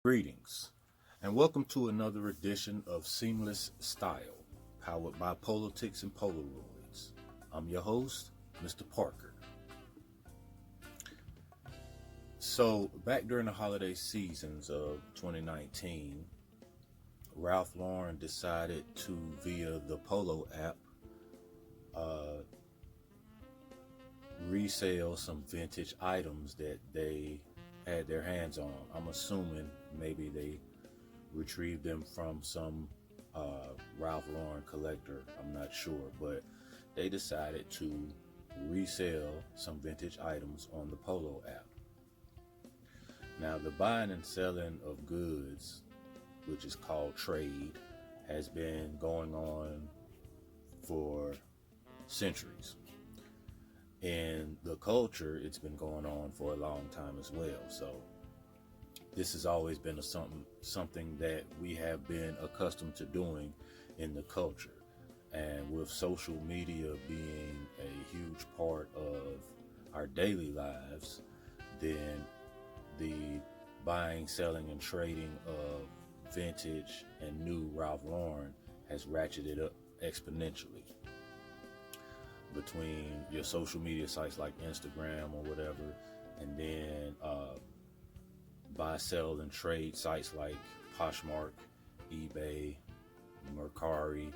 Greetings, and welcome to another edition of Seamless Style, powered by Politics and Polaroids. I'm your host, Mr. Parker. So, back during the holiday seasons of 2019, Ralph Lauren decided to, via the Polo app, resell some vintage items that they had their hands on. I'm assuming maybe they retrieved them from some Ralph Lauren collector. I'm not sure, but they decided to resell some vintage items on the Polo app. Now, the buying and selling of goods, which is called trade, has been going on for centuries. In the culture, it's been going on for a long time as well. So this has always been something that we have been accustomed to doing in the culture. And with social media being a huge part of our daily lives, then the buying, selling, and trading of vintage and new Ralph Lauren has ratcheted up exponentially. Between your social media sites like Instagram or whatever, and then buy, sell, and trade sites like Patchwork, eBay, Mercari,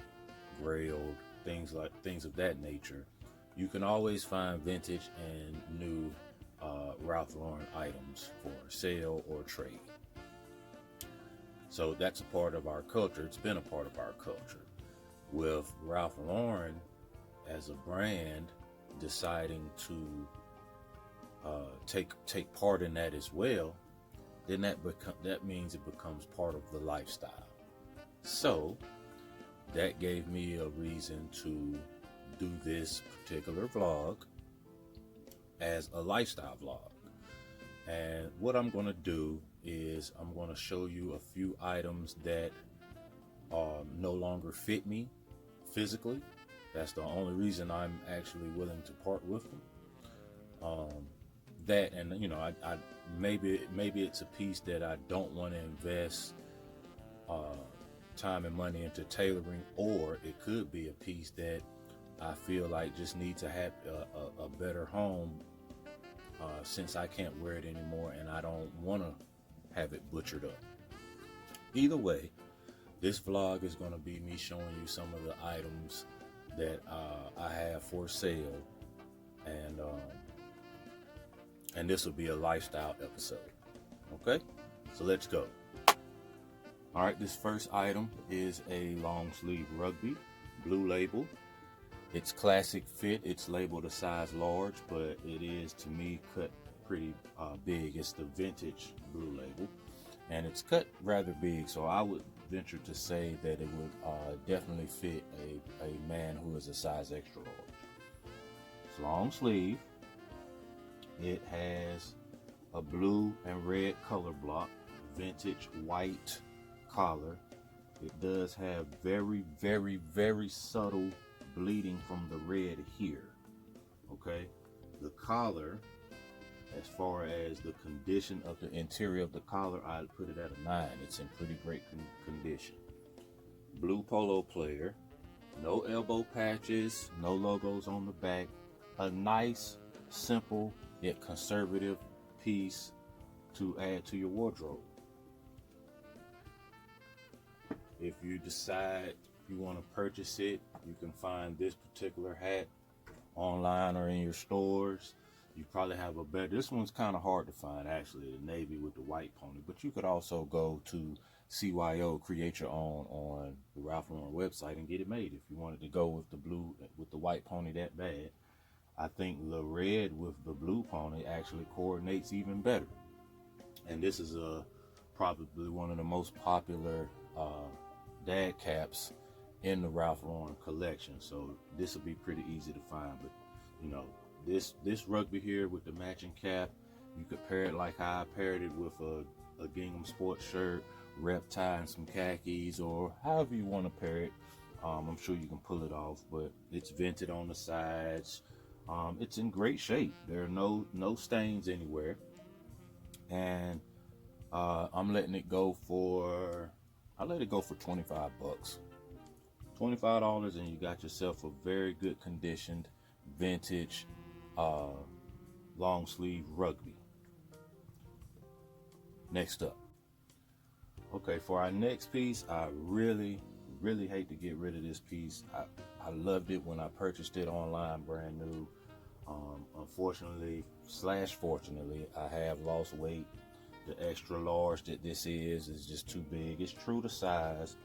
Grailed, things of that nature, you can always find vintage and new Ralph Lauren items for sale or trade. So that's a part of our culture. It's been a part of our culture. With Ralph Lauren as a brand deciding to take part in that as well, then that means it becomes part of the lifestyle. So that gave me a reason to do this particular vlog as a lifestyle vlog. And what I'm going to do is I'm going to show you a few items that no longer fit me physically. That's the only reason I'm actually willing to part with them. That, and I maybe it's a piece that I don't want to invest time and money into tailoring, or it could be a piece that I feel like just needs to have a better home since I can't wear it anymore and I don't want to have it butchered up. Either way, this vlog is going to be me showing you some of the items that I have for sale, and this will be a lifestyle episode. Okay, so let's go. All right, this first item is a long sleeve Rugby, blue label. It's classic fit. It's labeled a size large, but it is, to me, cut pretty big. It's the vintage blue label, and it's cut rather big, so I would venture to say that it would definitely fit a man who is a size extra large. It's long sleeve. It has a blue and red color block, vintage white collar. It does have very, very, very subtle bleeding from the red here. Okay, the collar, as far as the condition of the interior of the collar, I'd put it at a 9. It's in pretty great condition. Blue polo player, no elbow patches, no logos on the back. A nice, simple, yet conservative piece to add to your wardrobe. If you decide you want to purchase it, you can find this particular hat online or in your stores. You probably have a better, this one's kind of hard to find actually, the navy with the white pony, but you could also go to CYO, create your own, on the Ralph Lauren website and get it made if you wanted to go with the blue, with the white pony that bad. I think the red with the blue pony actually coordinates even better. And this is probably one of the most popular dad caps in the Ralph Lauren collection, so this will be pretty easy to find. But this Rugby here with the matching cap, you could pair it like I paired it with a gingham sports shirt, rep tie, and some khakis, or however you want to pair it. I'm sure you can pull it off, but it's vented on the sides. It's in great shape. There are no stains anywhere, and I'm letting it go for, I let it go for 25 bucks. $25 and you got yourself a very good conditioned vintage uh, long sleeve rugby. Next up. Okay, for our next piece, I really hate to get rid of this piece. I loved it when I purchased it online brand new. Unfortunately / fortunately, I have lost weight. The extra large that this is just too big. It's true to size.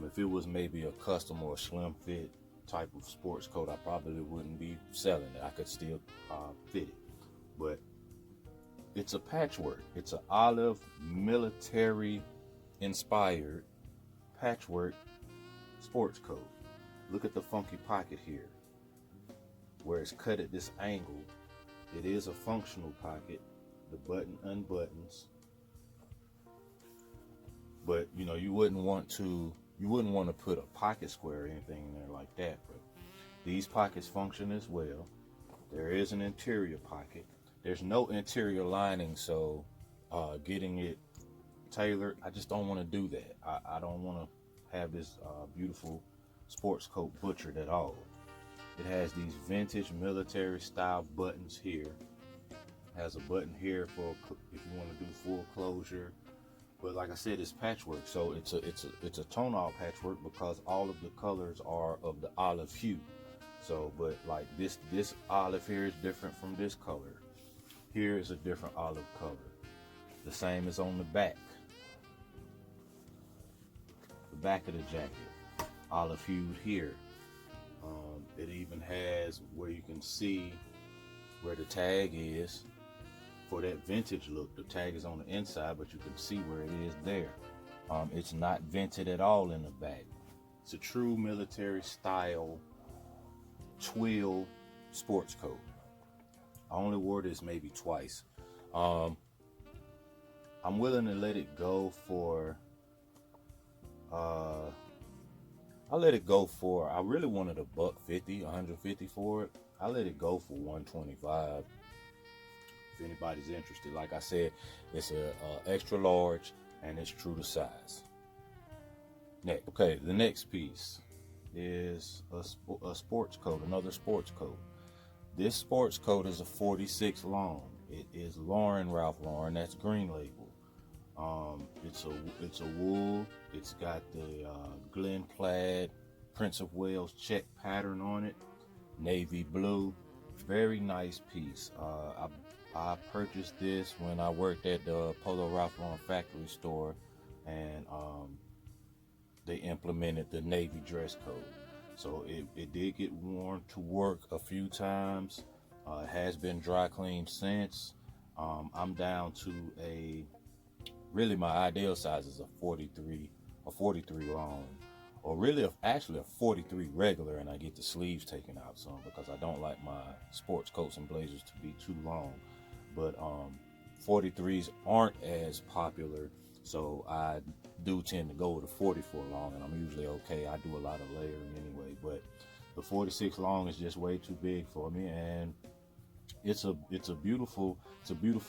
If it was maybe a custom or a slim fit type of sports coat, I probably wouldn't be selling it. I could still fit it. But it's a patchwork. It's an olive military inspired patchwork sports coat. Look at the funky pocket here where it's cut at this angle. It is a functional pocket. The button unbuttons, but you know, you wouldn't want to put a pocket square or anything in there like that. But these pockets function as well. There is an interior pocket. There's no interior lining, so getting it tailored, I just don't want to do that. I don't want to have this beautiful sports coat butchered at all. It has these vintage military style buttons here. Has a button here for if you want to do full closure. But like I said, it's patchwork, so it's a tonal patchwork because all of the colors are of the olive hue. So, but like this olive here is different from this color. Here is a different olive color. The same as on the back. The back of the jacket, olive hued here. It even has where you can see where the tag is for that vintage look. The tag is on the inside, but you can see where it is there. It's not vented at all in the back. It's a true military style twill sports coat. I only wore this maybe twice. I'm willing to let it go for I really wanted $150, $150 for it. I let it go for $125. If anybody's interested, like I said, it's a extra large and it's true to size. Next, okay, the next piece is a sports coat, another sports coat. This sports coat is a 46 long. It is Ralph Lauren. That's green label. It's a wool. It's got the Glen Plaid Prince of Wales check pattern on it. Navy blue. Very nice piece. I purchased this when I worked at the Polo Ralph Lauren factory store, and they implemented the Navy dress code. So it did get worn to work a few times. It has been dry cleaned since. I'm down to really my ideal size is a 43 long, or really actually a 43 regular, and I get the sleeves taken out some because I don't like my sports coats and blazers to be too long. But 43s aren't as popular, so I do tend to go with a 44 long, and I'm usually okay. I do a lot of layering anyway, but the 46 long is just way too big for me, and it's a beautiful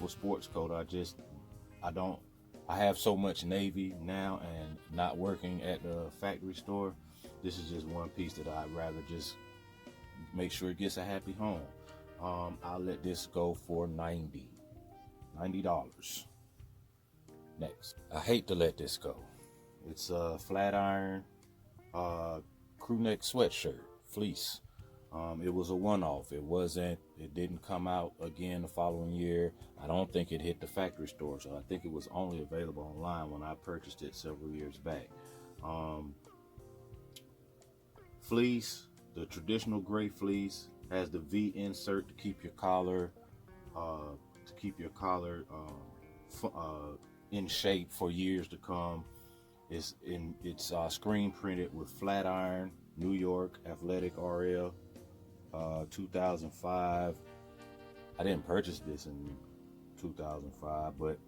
sports coat. I have so much navy now, and not working at the factory store, this is just one piece that I'd rather just make sure it gets a happy home. I'll let this go for $90. Next, I hate to let this go. It's a Flatiron Crewneck sweatshirt, fleece. It was a one-off. It didn't come out again the following year. I don't think it hit the factory store, so I think it was only available online when I purchased it several years back. Fleece, the traditional gray fleece, has the V insert to keep your collar in shape for years to come. It's screen printed with Flatiron, New York, Athletic RL, 2005. I didn't purchase this in 2005, but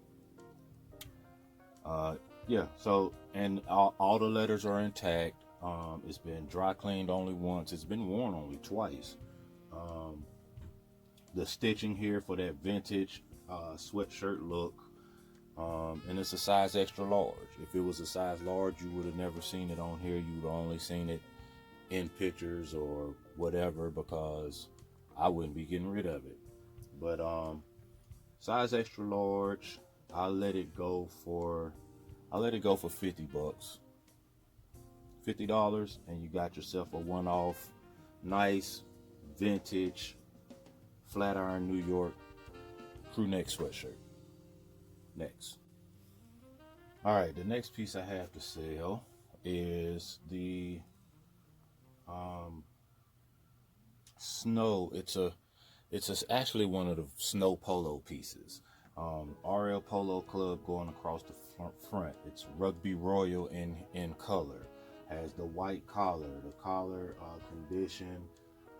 yeah. So, and all the letters are intact. It's been dry cleaned only once. It's been worn only twice. The stitching here for that vintage sweatshirt look And it's a size extra large. If it was a size large, you would have never seen it on here. You would have only seen it in pictures or whatever, because I wouldn't be getting rid of it. But size extra large, I let it go for $50, $50, and you got yourself a one-off, nice, vintage, Flatiron, New York Crewneck sweatshirt. Next. All right, the next piece I have to sell is the snow. It's actually one of the snow polo pieces. RL Polo Club going across the front. It's Rugby Royal in color. Has the white collar. The collar condition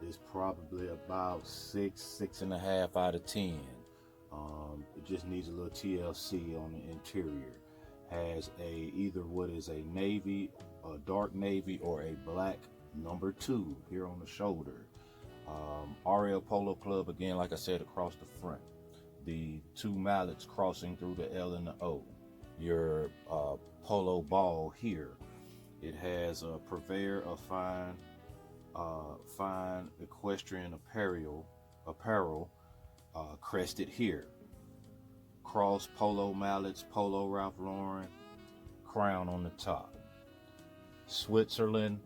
is probably about 6.5 out of 10. It just needs a little TLC on the interior. Has either what is a navy, a dark navy, or a black number 2 here on the shoulder. RL Polo Club, again, like I said, across the front. The 2 mallets crossing through the L and the O. Your polo ball here. It has a purveyor of fine equestrian apparel crested here. Cross polo mallets, Polo Ralph Lauren, crown on the top. Switzerland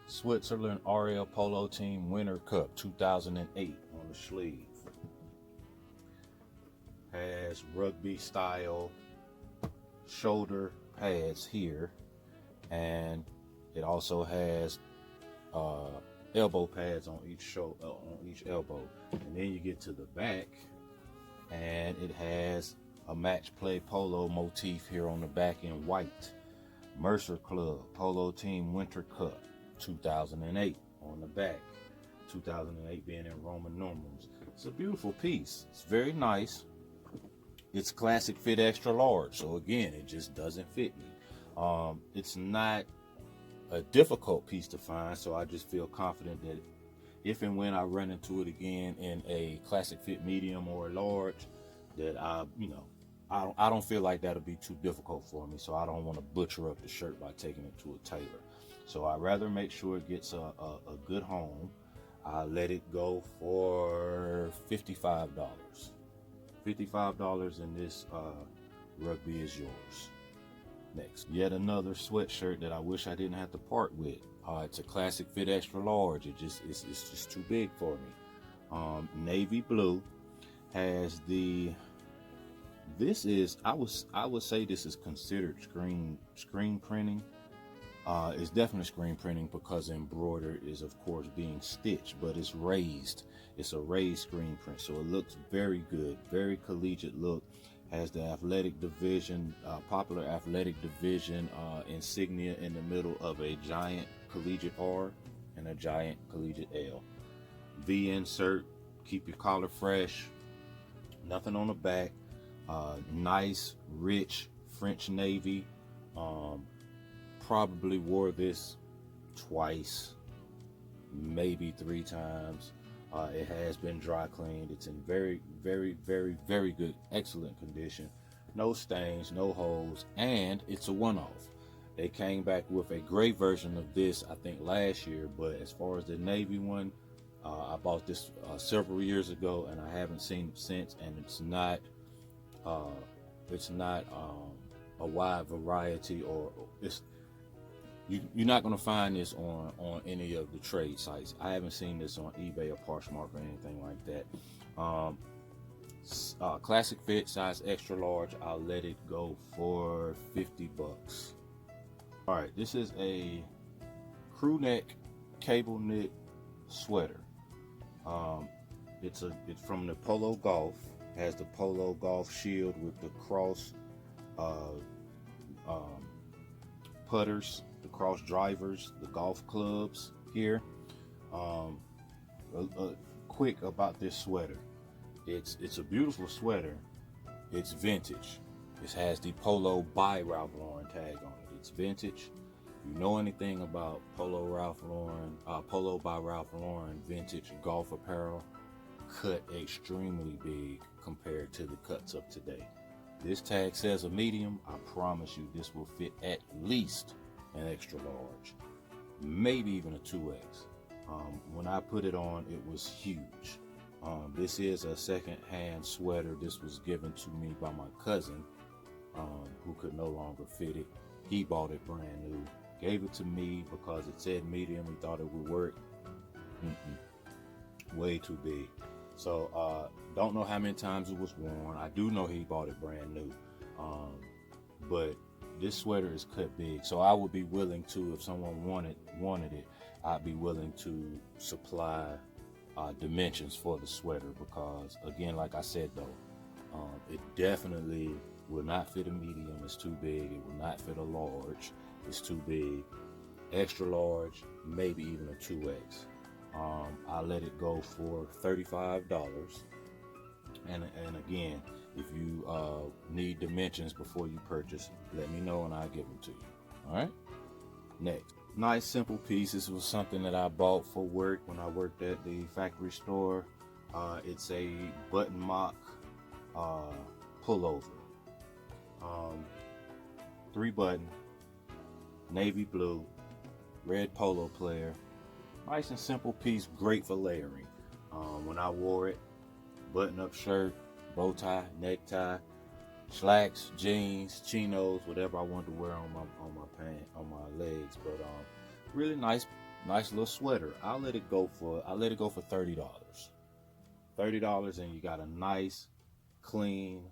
RL Polo Team Winter Cup 2008 on the sleeve. Has rugby style shoulder pads here, and it also has elbow pads on each elbow. And then you get to the back, and it has a match play polo motif here on the back in white. Mercer Club Polo Team Winter Cup 2008 on the back. 2008 being in Roman numerals. It's a beautiful piece. It's very nice. It's classic fit extra large, so again, it just doesn't fit me. It's not a difficult piece to find, so I just feel confident that if and when I run into it again in a classic fit medium or a large, that I don't feel like that'll be too difficult for me. So I don't want to butcher up the shirt by taking it to a tailor. So I'd rather make sure it gets a good home. I let it go for $55. $55, and this rugby is yours. Next, yet another sweatshirt that I wish I didn't have to part with. It's a classic fit extra large. It's just too big for me. Navy blue. Has the, this is, I would say this is considered screen printing. It's definitely screen printing because embroidered is of course being stitched, but it's raised. It's a raised screen print, so it looks very good, very collegiate look. Has the athletic division, popular athletic division insignia in the middle of a giant collegiate R and a giant collegiate L. V insert, keep your collar fresh. Nothing on the back. Nice, rich French navy. Probably wore this twice, maybe 3 times. It has been dry cleaned. It's in very, very, very, very good, excellent condition. No stains, no holes, and it's a one-off. They came back with a gray version of this, I think, last year, but as far as the navy one, I bought this several years ago, and I haven't seen it since. And it's not a wide variety, or you're not going to find this on any of the trade sites. I haven't seen this on eBay or Poshmark or anything like that. Classic fit, size extra large. I'll let it go for $50. All right, this is a Crewneck cable knit sweater. It's from the Polo Golf. Has the Polo Golf shield with the cross putters, the cross drivers, the golf clubs here. Quick about this sweater. It's a beautiful sweater. It's vintage. It has the Polo by Ralph Lauren tag on it. It's vintage. If you know anything about Polo by Ralph Lauren vintage golf apparel, cut extremely big compared to the cuts of today. This tag says a medium. I promise you this will fit at least an extra large, maybe even a 2X. When I put it on, it was huge. This is a second-hand sweater. This was given to me by my cousin, who could no longer fit it. He bought it brand new, gave it to me because it said medium. He thought it would work. Way too big. So don't know how many times it was worn. I do know he bought it brand new, but this sweater is cut big, so I would be willing to, if someone wanted it, I'd be willing to supply dimensions for the sweater, because again, like I said though, it definitely will not fit a medium. It's too big. It will not fit a large. It's too big. Extra large, maybe even a 2X. I let it go for $35. And again, if you need dimensions before you purchase, let me know and I'll give them to you. All right. Next, nice simple piece. This was something that I bought for work when I worked at the factory store. It's a button mock pullover. 3-button, navy blue, red polo player. Nice and simple piece, great for layering. When I wore it, button-up shirt, bow tie, necktie, slacks, jeans, chinos, whatever I wanted to wear on my legs. But really nice little sweater. I let it go for $30. $30, and you got a nice, clean,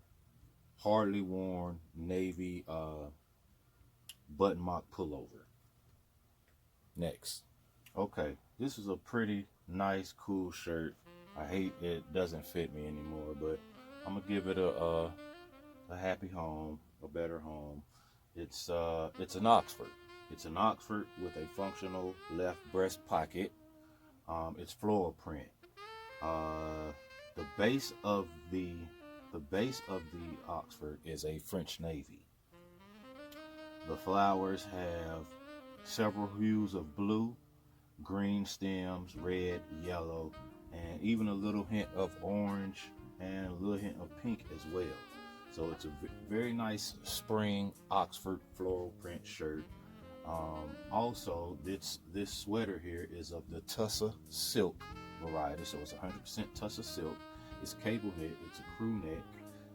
hardly worn navy button mock pullover. Next. Okay, this is a pretty nice, cool shirt. I hate it doesn't fit me anymore, but I'm gonna give it a happy home, a better home. It's an Oxford. It's an Oxford with a functional left breast pocket. It's floral print. The base of the Oxford is a French navy. The flowers have several hues of blue, green stems, red, yellow, and even a little hint of orange and a little hint of pink as well. So it's a very nice spring Oxford floral print shirt. Also, this sweater here is of the Tussa silk variety, so it's 100% Tussa silk. It's cable knit. It's a crew neck.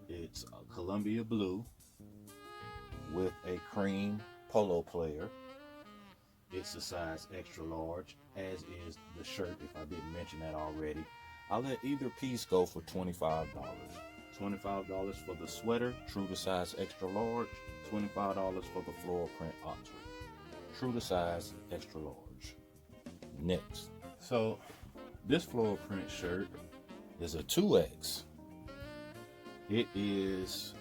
It's a Columbia blue with a cream polo player. It's a size extra large, as is the shirt, if I didn't mention that already. I'll let either piece go for $25. $25 for the sweater, true to size extra large. $25 for the floral print Oxford, true to size extra large. Next. So this floral print shirt is a 2X. It is,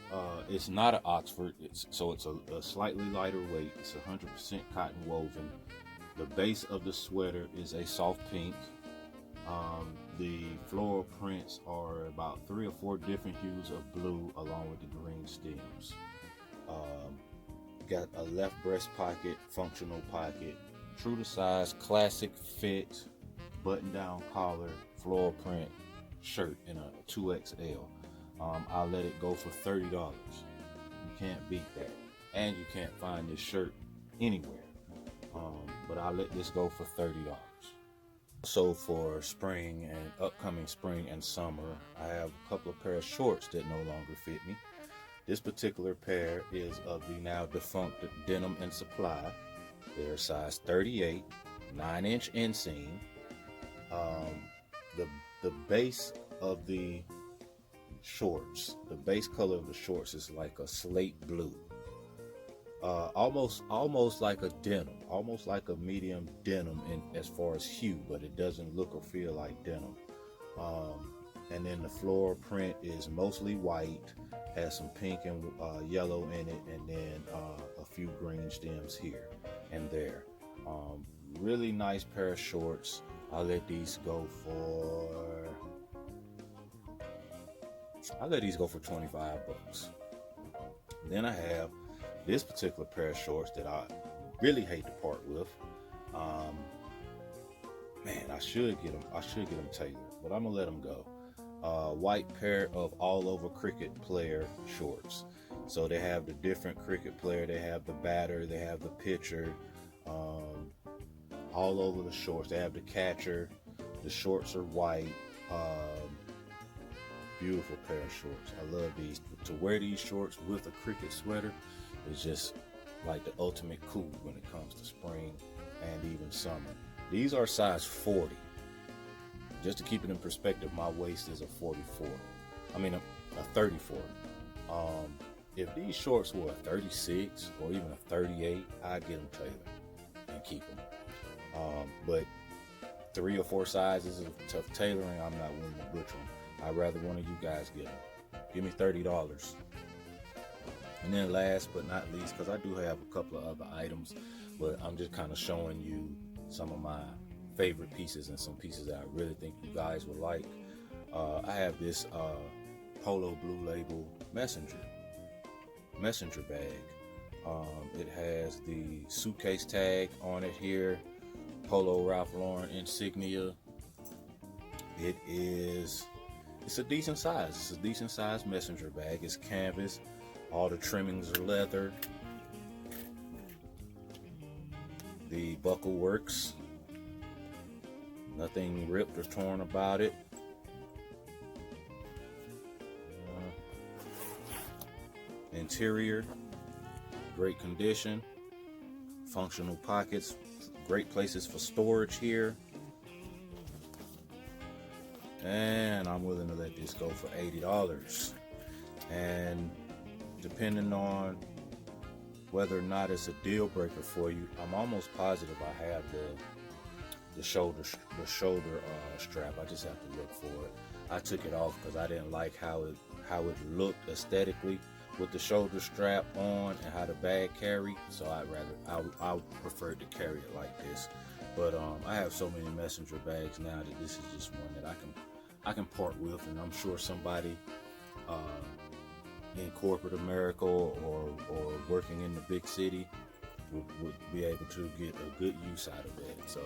it's not an Oxford, it's a slightly lighter weight. It's 100% cotton woven. The base of the sweater is a soft pink. The floral prints are about 3 or 4 different hues of blue along with the green stems. Got a left breast pocket, functional pocket, true to size, classic fit, button down collar, floral print shirt in a 2XL. I'll let it go for $30. You can't beat that. And you can't find this shirt anywhere. But I'll let this go for $30. So for spring and upcoming spring and summer, I have a couple of pair of shorts that no longer fit me. This particular pair is of the now defunct Denim and Supply. They're size 38, 9-inch inseam. The base of the shorts, the base color of the shorts is like a slate blue. Almost like a denim, almost like a medium denim in as far as hue, but it doesn't look or feel like denim. And then the floral print is mostly white, has some pink and yellow in it, and then a few green stems here and there. Really nice pair of shorts. I'll let these go for $25. Then I have this particular pair of shorts that I really hate to part with. Man, I should get them tailored, but I'm gonna let them go. White pair of all over cricket player shorts. So they have the different cricket player, they have the batter, they have the pitcher, all over the shorts. They have the catcher. The shorts are white. Beautiful pair of shorts. I love these. To wear these shorts with a cricket sweater is just like the ultimate cool when it comes to spring and even summer. These are size 40. Just to keep it in perspective, my waist is a 44. I mean a 34. If these shorts were a 36 or even a 38, I'd get them tailored and keep them. But 3 or 4 sizes of tough tailoring, I'm not willing to butcher them. I'd rather one of you guys get them. Give me $30. And then last but not least, because I do have a couple of other items, but I'm just kind of showing you some of my favorite pieces and some pieces that I really think you guys would like. I have this Polo Blue Label messenger bag. It has the suitcase tag on it here. Polo Ralph Lauren insignia. It's a decent size. It's a decent size messenger bag. It's canvas. All the trimmings are leather. The buckle works. Nothing ripped or torn about it. Interior, great condition. Functional pockets. Great places for storage here. And I'm willing to let this go for $80. And depending on whether or not it's a deal breaker for you, I'm almost positive I have the shoulder strap. I just have to look for it. I took it off because I didn't like how it looked aesthetically with the shoulder strap on and how the bag carried. So I would prefer to carry it like this. But I have so many messenger bags now that this is just one that I can part with, and I'm sure somebody in corporate America or working in the big city would be able to get a good use out of it. So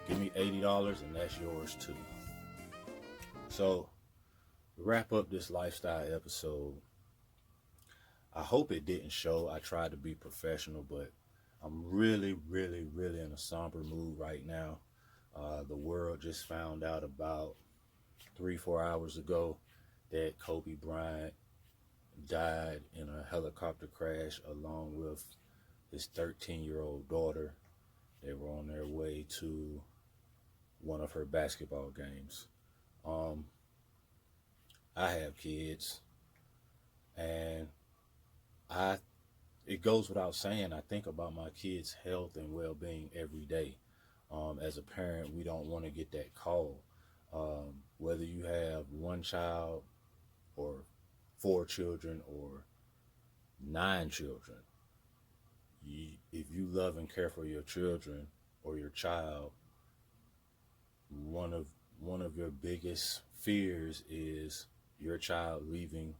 give me $80 and that's yours too. So to wrap up this lifestyle episode, I hope it didn't show. I tried to be professional, but I'm really, really, really in a somber mood right now. The world just found out about 3-4 hours ago that Kobe Bryant died in a helicopter crash along with his 13-year-old daughter. They were on their way to one of her basketball games. I have kids, and it goes without saying, I think about my kids' health and well-being every day. As a parent, we don't want to get that call. Whether you have one child or 4 children or 9 children, if you love and care for your children or your child, one of your biggest fears is your child leaving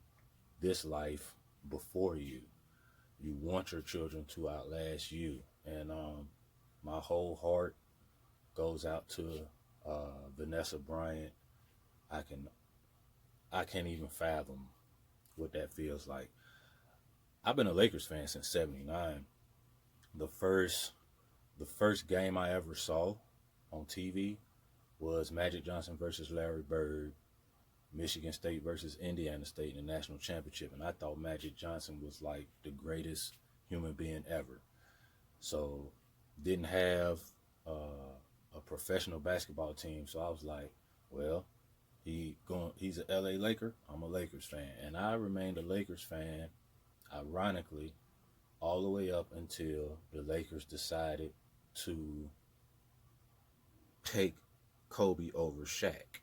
this life before you. You want your children to outlast you, and my whole heart goes out to Vanessa Bryant. I can't even fathom what that feels like. I've been a Lakers fan since '79. The first game I ever saw on TV was Magic Johnson versus Larry Bird, Michigan State versus Indiana State in the national championship, and I thought Magic Johnson was like the greatest human being ever. So didn't have a professional basketball team, so I was like, well, he's an LA Laker, I'm a Lakers fan. And I remained a Lakers fan, ironically, all the way up until the Lakers decided to take Kobe over Shaq,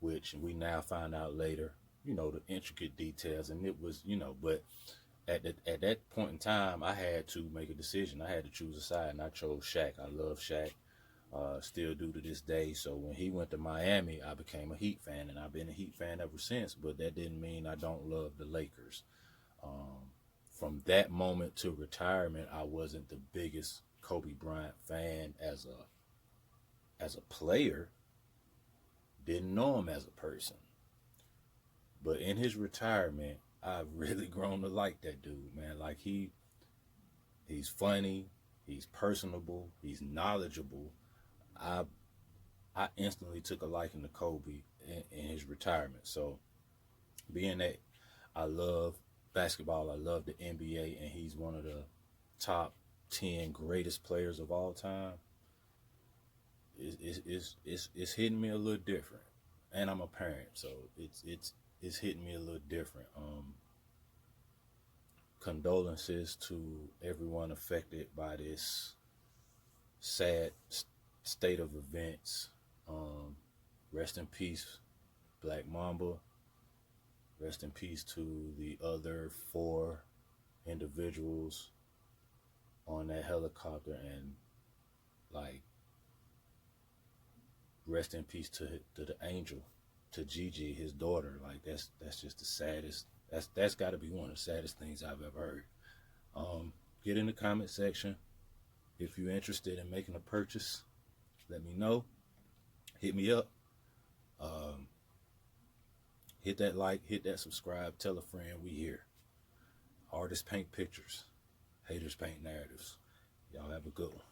which we now find out later, the intricate details, and it was, but at that point in time, I had to make a decision. I had to choose a side, and I chose Shaq. I love Shaq, still do to this day. So when he went to Miami, I became a Heat fan, and I've been a Heat fan ever since, but that didn't mean I don't love the Lakers. From that moment to retirement, I wasn't the biggest Kobe Bryant fan as a player. Didn't know him as a person. But in his retirement, I've really grown to like that dude, man. Like he's funny, he's personable, he's knowledgeable. I I instantly took a liking to Kobe in his retirement. So being that I love basketball, I love the NBA, and he's one of the top 10 greatest players of all time, it's hitting me a little different. And I'm a parent, so it's hitting me a little different. Condolences to everyone affected by this sad state of events. Um, Rest in peace, Black Mamba. Rest in peace to the other 4 individuals on that helicopter, and like rest in peace to the angel, to Gigi, his daughter. Like that's just the saddest. That's got to be one of the saddest things I've ever heard. Get in the comment section if you're interested in making a purchase. Let me know. Hit me up. Um, Hit that like, hit that subscribe, tell a friend we here. Artists paint pictures, haters paint narratives. Y'all have a good one.